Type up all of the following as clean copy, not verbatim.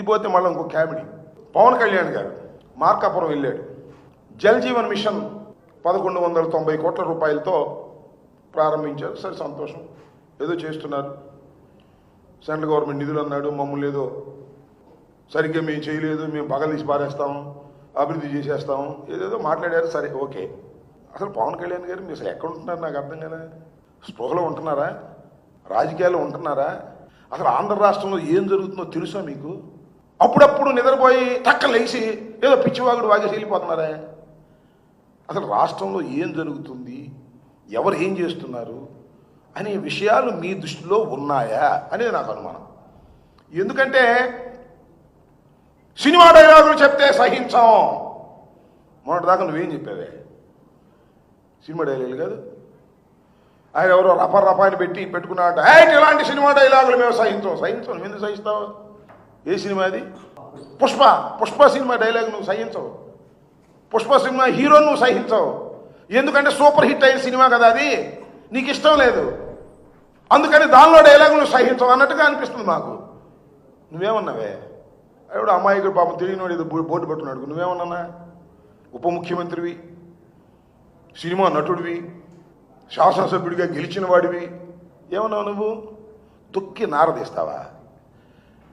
ఇది పోతే మళ్ళీ ఇంకో కామెడీ. పవన్ కళ్యాణ్ గారు మార్కాపురం వెళ్ళాడు. జల్ జీవన్ మిషన్ 1190 కోట్ల రూపాయలతో ప్రారంభించారు. సరే, సంతోషం, ఏదో చేస్తున్నారు. సెంట్రల్ గవర్నమెంట్ నిధులు అన్నాడు, మమ్మల్ని ఏదో సరిగ్గా మేము చేయలేదు, మేము పగలు తీసి పారేస్తాము, అభివృద్ధి చేసేస్తాము, ఏదేదో మాట్లాడారు. సరే, ఓకే. అసలు పవన్ కళ్యాణ్ గారు మీరు అసలు ఎక్కడ ఉంటున్నారు నాకు అర్థం కదా. స్పృహలో ఉంటున్నారా? రాజకీయాల్లో ఉంటున్నారా? అసలు ఆంధ్ర రాష్ట్రంలో ఏం జరుగుతుందో తెలుసా మీకు? అప్పుడప్పుడు నిద్రపోయి టక్కలు లేచి ఏదో పిచ్చివాగుడు వాగేసి వెళ్ళిపోతున్నారా? అసలు రాష్ట్రంలో ఏం జరుగుతుంది, ఎవరు ఏం చేస్తున్నారు అనే విషయాలు మీ దృష్టిలో ఉన్నాయా అనేది నాకు అనుమానం. ఎందుకంటే సినిమా డైలాగులు చెప్తే సహించాం. మొన్నటిదాకా నువ్వేం చెప్పావే? సినిమా డైలాగులు కాదు, ఆయన ఎవరో రపాన్ని పెట్టుకున్నాట. ఇలాంటి సినిమా డైలాగులు మేము సహించాం. నువ్వు ఎందుకు సహిస్తావు? ఏ సినిమా అది? పుష్ప సినిమా డైలాగ్ నువ్వు సహించవు. పుష్ప సినిమా హీరో నువ్వు సహించవు. ఎందుకంటే సూపర్ హిట్ అయిన సినిమా కదా అది, నీకు ఇష్టం లేదు, అందుకని దానిలో డైలాగ్ నువ్వు సహించవు అన్నట్టుగా అనిపిస్తుంది మాకు. నువ్వేమన్నావే? ఎవడు అమ్మాయికుడు పాపం తెలియనివాడు ఏదో బోర్డు పట్టున్నాడు. నువ్వేమన్నా? ఉప ముఖ్యమంత్రివి, సినిమా నటుడివి, శాసనసభ్యుడిగా గెలిచిన వాడివి, ఏమన్నావు నువ్వు? తొక్కి నారదీస్తావా?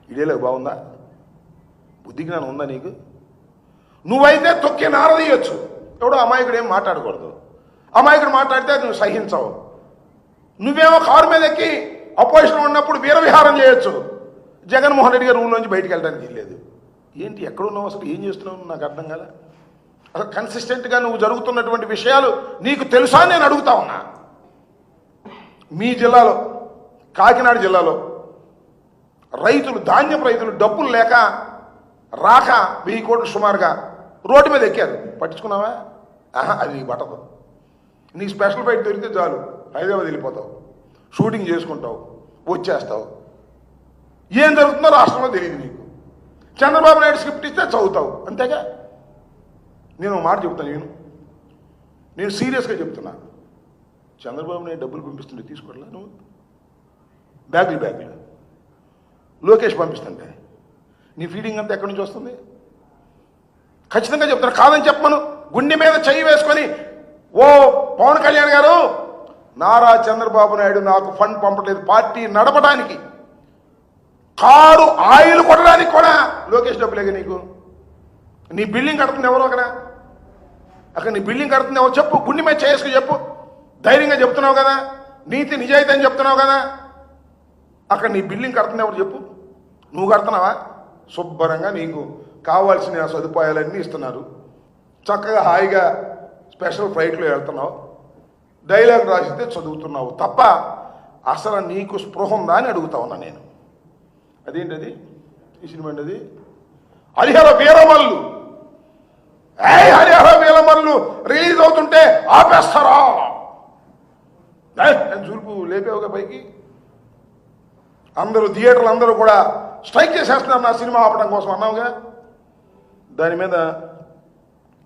ఇడేలాగా బాగుందా? బుద్ధి జ్ఞానం ఉందా నీకు? నువ్వైతే తొక్కి నారదీయొచ్చు, ఎవడో అమాయకుడు ఏం మాట్లాడకూడదు. అమాయకుడు మాట్లాడితే నువ్వు సహించవు. నువ్వేమో కారు మీద ఎక్కి అపోజిషన్ ఉన్నప్పుడు వీరవిహారం చేయొచ్చు. జగన్మోహన్ రెడ్డి గారు రూమ్ నుంచి బయటికి వెళ్ళడానికి వెళ్ళలేదు. ఏంటి, ఎక్కడున్నావు అసలు, ఏం చేస్తున్నావు నాకు అర్థం కదా. అసలు కన్సిస్టెంట్గా నువ్వు జరుగుతున్నటువంటి విషయాలు నీకు తెలుసా నేను అడుగుతా ఉన్నా. మీ జిల్లాలో, కాకినాడ జిల్లాలో రైతులు, ధాన్యపు రైతులు డబ్బులు లేక రాక 1000 కోట్లు సుమారుగా రోడ్డు మీద ఎక్కారు. పట్టించుకున్నావా? అది నీకు పట్టదు. నీకు స్పెషల్ ఫ్లైట్ దొరికితే చాలు, హైదరాబాద్ వెళ్ళిపోతావు, షూటింగ్ చేసుకుంటావు, వచ్చేస్తావు. ఏం జరుగుతుందో రాష్ట్రంలో తెలియదు నీకు. చంద్రబాబు నాయుడు స్క్రిప్ట్ ఇస్తే చదువుతావు, అంతేగా. నేను ఒక మాట చెప్తాను, నేను సీరియస్గా చెప్తున్నా. చంద్రబాబు నాయుడు డబ్బులు పంపిస్తుంటే తీసుకోవట్లా నువ్వు? బ్యాగులు లోకేష్ పంపిస్తుంటే నీ ఫీడింగ్ అంతా ఎక్కడి నుంచి వస్తుంది? ఖచ్చితంగా చెప్తాను, కాదని చెప్పమను. గుండె మీద చెయ్యి వేసుకొని, ఓ పవన్ కళ్యాణ్ గారు, నారా చంద్రబాబు నాయుడు నాకు ఫండ్ పంపలేదు పార్టీ నడపడానికి, కారు ఆయిల్ కొట్టడానికి కూడా లోకేష్ డబ్బులేగా నీకు. నీ బిల్డింగ్ కడుతుంది ఎవరు అక్కడ నీ బిల్డింగ్ కడుతుంది ఎవరు చెప్పు. గుండె మీద చేసుకు చెప్పు. ధైర్యంగా చెప్తున్నావు కదా, నీతి నిజాయితీ అని చెప్తున్నావు కదా. అక్కడ నీ బిల్డింగ్ కడుతుంది ఎవరు చెప్పు. నువ్వు కడుతున్నావా? శుభ్రంగా నీకు కావాల్సిన సదుపాయాలన్నీ ఇస్తున్నారు. చక్కగా హాయిగా స్పెషల్ ఫ్లైట్లో వెళ్తున్నావు, డైలాగ్ రాసిస్తే చదువుతున్నావు తప్ప అసలు నీకు స్పృహ ఉందా అని అడుగుతా ఉన్నా నేను. అదేంటది? ఈ సినిమా అండి అది. హరిహర వీరమల్లు రిలీజ్ అవుతుంటే ఆపేస్తారా? చూపు లేపేవుగా పైకి. థియేటర్లు అందరూ కూడా స్ట్రైక్ చేసేస్తున్నారు నా సినిమా ఆపడం కోసం అన్నావుగా. దాని మీద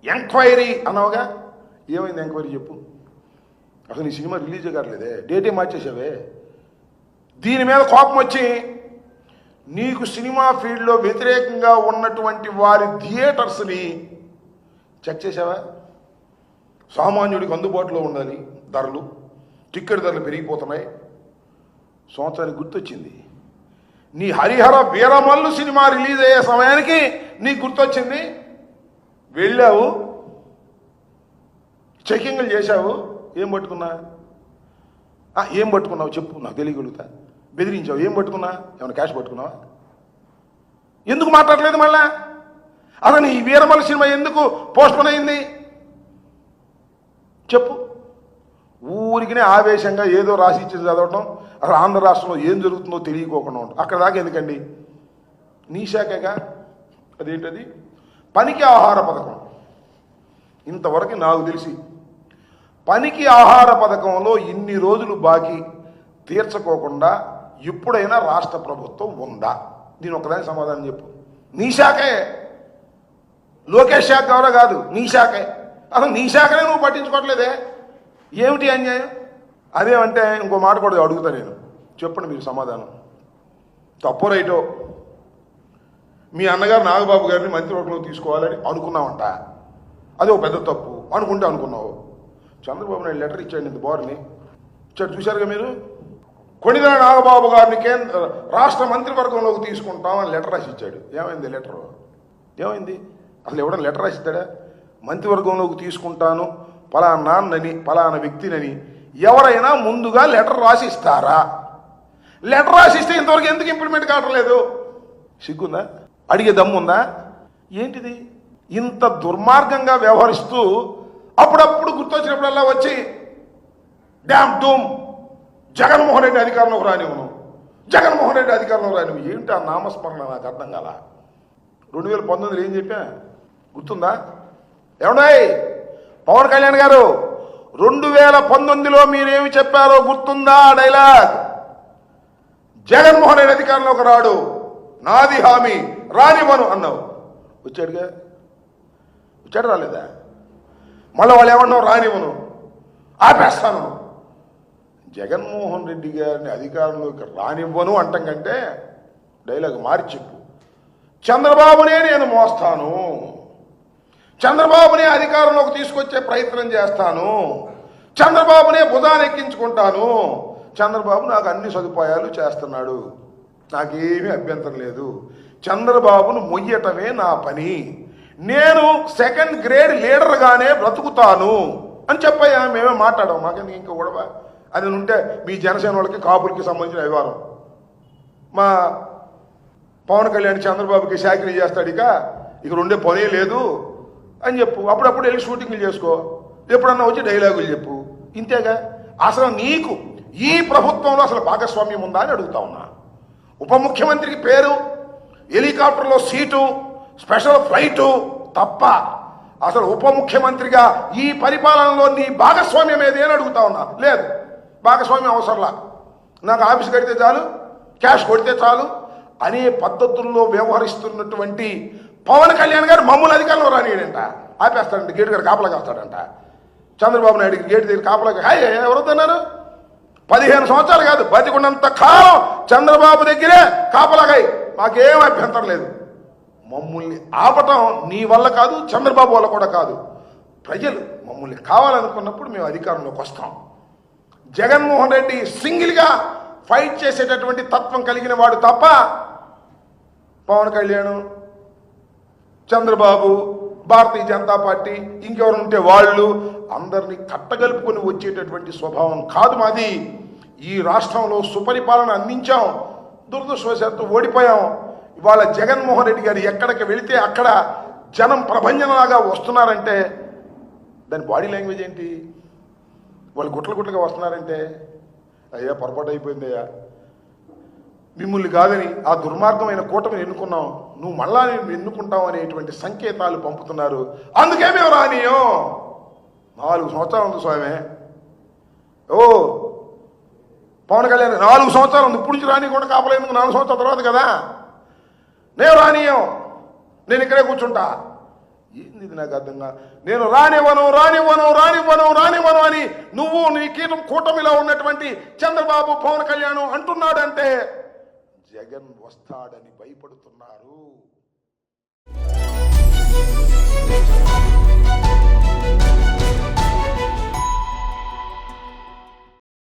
ఎంక్వైరీ అన్నావుగా. ఏమైంది ఎంక్వైరీ చెప్పు. అసలు నీ సినిమా రిలీజ్ కావట్లేదే, డేటే మార్చేసావే. దీని మీద కోపం వచ్చి నీకు సినిమా ఫీల్డ్లో వ్యతిరేకంగా ఉన్నటువంటి వారి థియేటర్స్ని చెక్ చేసావా? సామాన్యుడికి అందుబాటులో ఉండాలి ధరలు, టికెట్ ధరలు పెరిగిపోతున్నాయి. సంవత్సరానికి గుర్తొచ్చింది, నీ హరిహర వీరమల్లు సినిమా రిలీజ్ అయ్యే సమయానికి నీకు గుర్తొచ్చింది. వెళ్ళావు, చెకింగ్లు చేశావు. ఏం పట్టుకున్నావు చెప్పు, నాకు తెలియగలుగుతా. బెదిరించావు. ఏం పట్టుకున్నా? ఏమైనా క్యాష్ పట్టుకున్నావా? ఎందుకు మాట్లాడలేదు మళ్ళా? అసలు ఈ వీరమల్లు సినిమా ఎందుకు పోస్ట్పోన్ అయింది చెప్పు. ఊరికినే ఆవేశంగా ఏదో రాసి ఇచ్చేది చదవటం, అసలు ఆంధ్ర రాష్ట్రంలో ఏం జరుగుతుందో తెలియకోకుండా ఉంటాం. అక్కడ దాకా ఎందుకండి? నీ శాఖగా. అదేంటది? పనికి ఆహార పథకం. ఇంతవరకు నాకు తెలిసి పనికి ఆహార పథకంలో ఇన్ని రోజులు బాకీ తీర్చుకోకుండా ఎప్పుడైనా రాష్ట్ర ప్రభుత్వం ఉందా? దీని ఒకదాని సమాధానం చెప్పు. నీ శాఖే, లోకేష్ శాఖ ఎవరో కాదు, నీ శాఖే. అసలు నీ శాఖనే నువ్వు పట్టించుకోవట్లేదే. ఏమిటి అన్యాయం? అదేమంటే ఇంకో మాట కూడా అడుగుతా నేను, చెప్పండి మీరు సమాధానం. తప్పు రైటో, మీ అన్నగారు నాగబాబు గారిని మంత్రివర్గంలో తీసుకోవాలని అనుకున్నామంట. అది ఒక పెద్ద తప్పు అనుకున్నావు. చంద్రబాబు నాయుడు లెటర్ ఇచ్చాడు, ఇంత బోర్ని ఇచ్చాడు, చూశారుగా మీరు. కొణిదెల నాగబాబు గారిని రాష్ట్ర మంత్రివర్గంలోకి తీసుకుంటామని లెటర్ రాసి ఇచ్చాడు. ఏమైంది లెటరు? ఏమైంది? అసలు ఎవడన్నా లెటర్ రాసి ఇస్తాడా? మంత్రివర్గంలోకి తీసుకుంటాను పలానా నాన్నని పలానా వ్యక్తినని ఎవరైనా ముందుగా లెటర్ రాసి ఇస్తారా? లెటర్ రాసి ఇస్తే ఇంతవరకు ఎందుకు ఇంప్లిమెంట్ కావటం లేదు? సిగ్గుందా? అడిగే దమ్ముందా? ఏంటిది ఇంత దుర్మార్గంగా వ్యవహరిస్తూ అప్పుడప్పుడు గుర్తొచ్చినప్పుడల్లా వచ్చి డ్యామ్ డూమ్ జగన్మోహన్ రెడ్డి అధికారంలోకి రానివ్వను, జగన్మోహన్ రెడ్డి అధికారంలోకి రానివ్వు. ఏంటి ఆ నామస్మరణ? నాకు అర్థం కాల. 2019 ఏం చెప్పా గుర్తుందా? ఏమన్నాయి పవన్ కళ్యాణ్ గారు 2019లో మీరేమి చెప్పారో గుర్తుందా? డైలాగ్ జగన్మోహన్ రెడ్డి అధికారంలోకి రాడు, నాది హామీ, రానివ్వను అన్నావు. వచ్చాడుగా? వచ్చాడు రాలేదా? మళ్ళీ వాళ్ళు ఏమన్నావు? రానివ్వను, ఆపేస్తాను. జగన్మోహన్ రెడ్డి గారిని అధికారంలోకి రానివ్వను అంటాం కంటే డైలాగ్ మార్చి చెప్పు. చంద్రబాబునే నేను మోస్తాను, చంద్రబాబునే అధికారంలోకి తీసుకొచ్చే ప్రయత్నం చేస్తాను, చంద్రబాబునే భుజాన్ని ఎక్కించుకుంటాను, చంద్రబాబు నాకు అన్ని సదుపాయాలు చేస్తున్నాడు, నాకేమీ అభ్యంతరం లేదు, చంద్రబాబును మొయ్యటమే నా పని, నేను సెకండ్ గ్రేడ్ లీడర్గానే బ్రతుకుతాను అని చెప్పాయా. మేమే మాట్లాడాం, మాకెందుకు ఇంకా గొడవ? అది ఉంటే మీ జనసేన వాళ్ళకి కాపులకి సంబంధించిన వ్యవహారం. మా పవన్ కళ్యాణ్ చంద్రబాబుకి శాఖలు చేస్తాడు, ఇక రెండే పనే లేదు అని చెప్పు. అప్పుడప్పుడు వెళ్ళి షూటింగ్లు చేసుకో, ఎప్పుడన్నా వచ్చి డైలాగులు చెప్పు, ఇంతేగా. అసలు నీకు ఈ ప్రభుత్వంలో అసలు భాగస్వామ్యం ఉందా అని అడుగుతా ఉన్నా. ఉప ముఖ్యమంత్రికి పేరు, హెలికాప్టర్లో సీటు, స్పెషల్ ఫ్లైటు తప్ప అసలు ఉప ముఖ్యమంత్రిగా ఈ పరిపాలనలో నీ భాగస్వామ్యం ఏది అని అడుగుతా ఉన్నా. లేదు, భాగస్వామ్యం అవసరంలా, నాకు ఆఫీస్ కడితే చాలు, క్యాష్ కొడితే చాలు అనే పద్ధతుల్లో వ్యవహరిస్తున్నటువంటి పవన్ కళ్యాణ్ గారు మమ్మల్ని అధికారంలో రానియడంట, ఆపేస్తాడంట, గేటు గారు కాపలా కాస్తాడంట. చంద్రబాబు నాయుడికి గేటు దగ్గర కాపలా ఎవరొద్దన్నారు? 15 సంవత్సరాలు కాదు, బతికున్నంత కాలం చంద్రబాబు దగ్గరే కాపలాగాయి, మాకేం అభ్యంతరం లేదు. మమ్మల్ని ఆపటం నీ వల్ల కాదు, చంద్రబాబు వల్ల కూడా కాదు. ప్రజలు మమ్మల్ని కావాలనుకున్నప్పుడు మేము అధికారంలోకి వస్తాం. జగన్మోహన్ రెడ్డి సింగిల్గా ఫైట్ చేసేటటువంటి తత్వం కలిగిన వాడు తప్ప పవన్ కళ్యాణ్, చంద్రబాబు, భారతీయ జనతా పార్టీ, ఇంకెవరు ఉంటే వాళ్ళు అందరినీ కట్టగలుపుకొని వచ్చేటటువంటి స్వభావం కాదు మాది. ఈ రాష్ట్రంలో సుపరిపాలన అందించాం, దురదృష్టవశాత్తు ఓడిపోయాం. ఇవాళ జగన్మోహన్ రెడ్డి గారు ఎక్కడికి వెళితే అక్కడ జనం ప్రభంజనలాగా వస్తున్నారంటే దాని బాడీ లాంగ్వేజ్ ఏంటి? వాళ్ళు గుట్లుగా వస్తున్నారంటే అయ్యా పొరపాటు అయిపోయిందయ్యా, మిమ్మల్ని కాదని ఆ దుర్మార్గమైన కూటమిని ఎన్నుకున్నాం, నువ్వు మళ్ళా నేను ఎన్నుకుంటావు అనేటువంటి సంకేతాలు పంపుతున్నారు. అందుకే మేము రానియం. 4 సంవత్సరాలు ఉంది స్వామి. ఓ పవన్ కళ్యాణ్ 4 సంవత్సరాలు ఉంది, ఇప్పుడు నుంచి రానియకుండా కాపలేందుకు 4 సంవత్సరాల తర్వాత కదా. నేను రానియం, నేను ఇక్కడే కూర్చుంటా. ఏంది ఇది నాకు అర్థంగా? నేను రానివ్వను రానివ్వను రానివ్వను రానివ్వను అని నువ్వు నీ కూటమిలో ఉన్నటువంటి చంద్రబాబు, పవన్ కళ్యాణ్ అంటున్నాడంటే జగన్ వస్తాడని భయపడుతున్నారు.